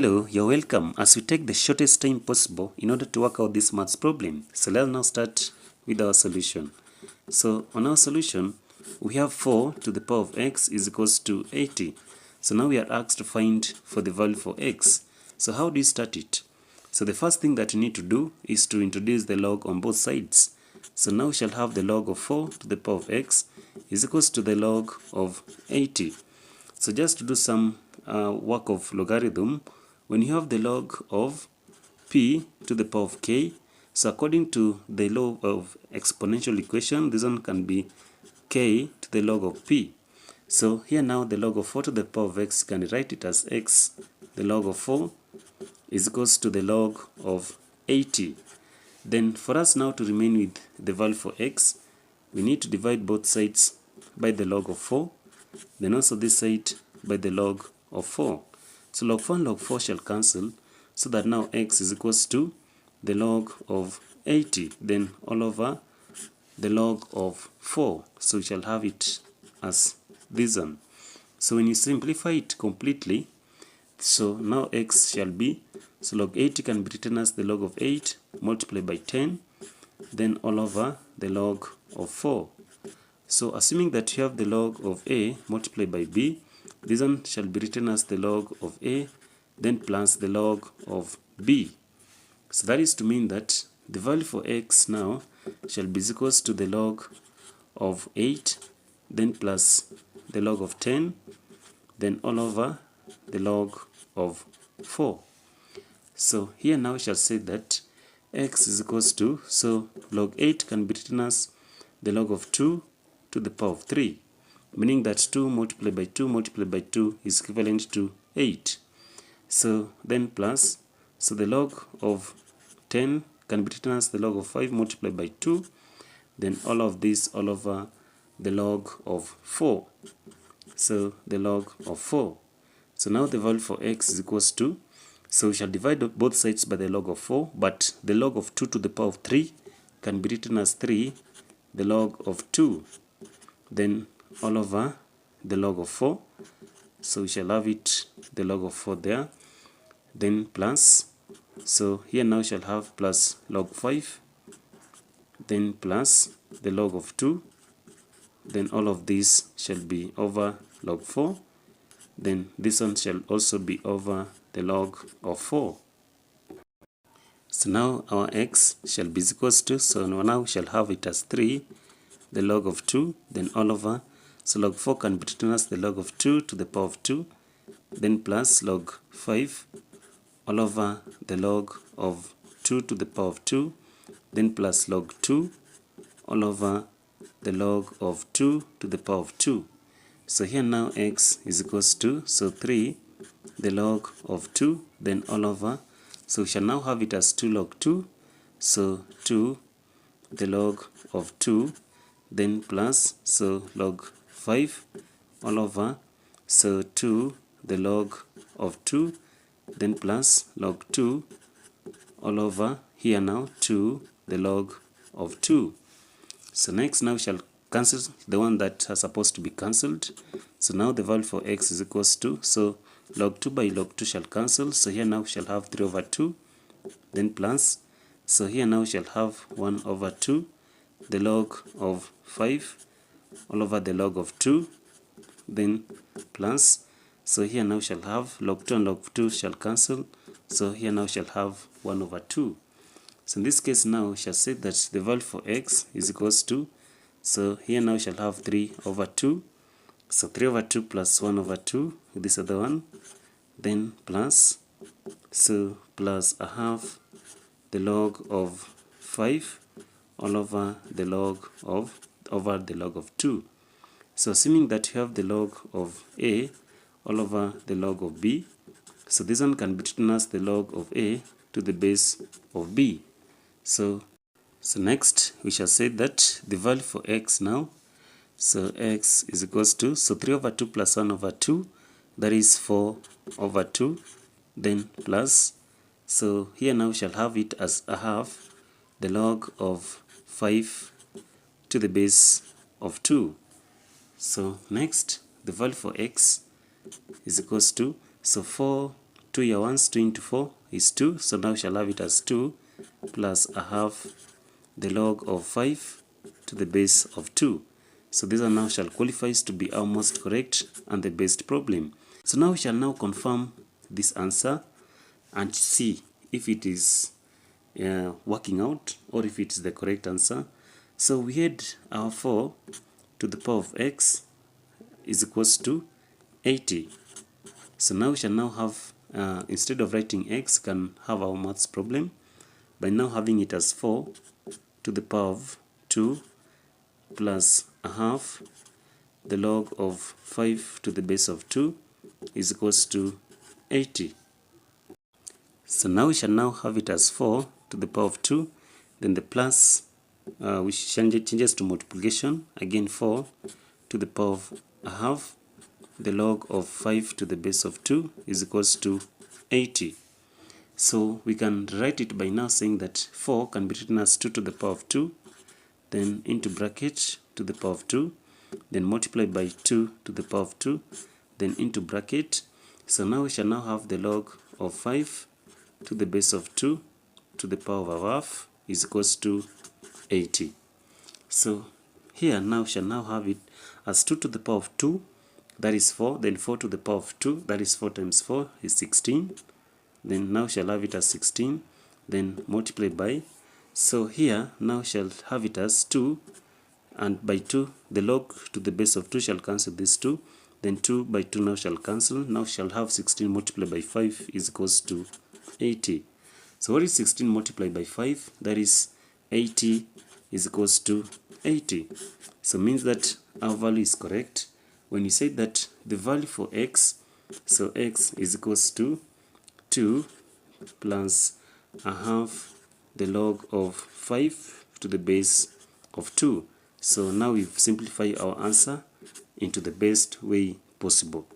Hello, you're welcome as we take the shortest time possible in order to work out this maths problem. So let's now start with our solution. So on our solution, we have 4 to the power of x is equals to 80. So now we are asked to find for the value for x. So how do you start it? So the first thing that you need to do is to introduce the log on both sides. So now we shall have the log of 4 to the power of x is equals to the log of 80. So just to do some work of logarithm, when you have the log of p to the power of k, so according to the law of exponential equation, this one can be k to the log of p. So here now the log of 4 to the power of x, you can write it as x, the log of 4 is equals to the log of 80. Then for us now to remain with the value for x, we need to divide both sides by the log of 4, then also this side by the log of 4. So log 4 and log 4 shall cancel, so that now x is equals to the log of 80, then all over the log of 4. So we shall have it as this one. So when you simplify it completely, so now x shall be, so log 80 can be written as the log of 8 multiplied by 10, then all over the log of 4. So assuming that you have the log of a multiplied by b, this one shall be written as the log of a, then plus the log of b. So that is to mean that the value for x now shall be equals to the log of 8, then plus the log of 10, then all over the log of 4. So here now we shall say that x is equals to, so log 8 can be written as the log of 2 to the power of 3, meaning that 2 multiplied by 2 multiplied by 2 is equivalent to 8. So then plus, so the log of 10 can be written as the log of 5 multiplied by 2, then all of this all over the log of 4. So the log of 4. So now the value for x is equals to, so we shall divide both sides by the log of 4, but the log of 2 to the power of 3 can be written as 3, the log of 2, then all over the log of 4. So we shall have it the log of 4 there, then plus, so here now we shall have plus log 5, then plus the log of 2, then all of this shall be over log 4, then this one shall also be over the log of 4. So now our x shall be equals to, so now we shall have it as 3, the log of 2, then all over, so log 4 can be written as the log of 2 to the power of 2, then plus log 5, all over the log of 2 to the power of 2, then plus log 2, all over the log of 2 to the power of 2. So here now x is equals to, so 3, the log of 2, then all over, so we shall now have it as 2 log 2, so 2, the log of 2, then plus, so log 5, all over, so 2, the log of 2, then plus log 2, all over, here now 2, the log of 2. So next now we shall cancel the one that are supposed to be cancelled. So now the value for x is equals to, so log 2 by log 2 shall cancel, so here now we shall have 3 over 2, then plus, so here now we shall have 1 over 2, the log of 5, all over the log of 2, then plus, so here now we shall have log 2 and log 2 shall cancel, so here now we shall have 1 over 2. So in this case now we shall say that the value for x is equals to, so here now we shall have 3 over 2, so 3 over 2 plus 1 over 2, this other one, then plus, so plus a half the log of 5 all over the log of, over the log of 2. So assuming that you have the log of a all over the log of b, so this one can be written as the log of a to the base of b. So next we shall say that the value for x now, so x is equals to, so 3 over 2 plus 1 over 2, that is 4 over 2, then plus, so here now we shall have it as a half the log of 5 to the base of 2. So next the value for x is equals to, so 4 2 here once, 2 into 4 is 2, so now we shall have it as 2 plus a half the log of 5 to the base of 2. So this one now shall qualifies to be our most correct and the best problem. So now we shall now confirm this answer and see if it is working out or if it is the correct answer. So we had our 4 to the power of x is equals to 80. So now we shall now have, instead of writing x, can have our maths problem by now having it as 4 to the power of 2 plus a half the log of 5 to the base of 2 is equals to 80. So now we shall now have it as 4 to the power of 2, then the plus which changes to multiplication, again 4 to the power of a half the log of 5 to the base of 2 is equals to 80. So we can write it by now saying that 4 can be written as 2 to the power of 2, then into bracket to the power of 2, then multiply by 2 to the power of 2, then into bracket. So now we shall now have the log of 5 to the base of 2 to the power of a half is equals to 80. So here now we shall now have it as 2 to the power of 2, that is 4, then 4 to the power of 2, that is 4 times 4 is 16. Then now shall have it as 16, then multiply by. So here now shall have it as 2, and by 2 the log to the base of 2 shall cancel this 2, then 2 by 2 now shall cancel. Now shall have 16 multiplied by 5 is equals to 80. So what is 16 multiplied by 5? That is 80 is equals to 80. So means that our value is correct when you say that the value for x, so x is equals to 2 plus a half the log of 5 to the base of 2. So now we've simplified our answer into the best way possible.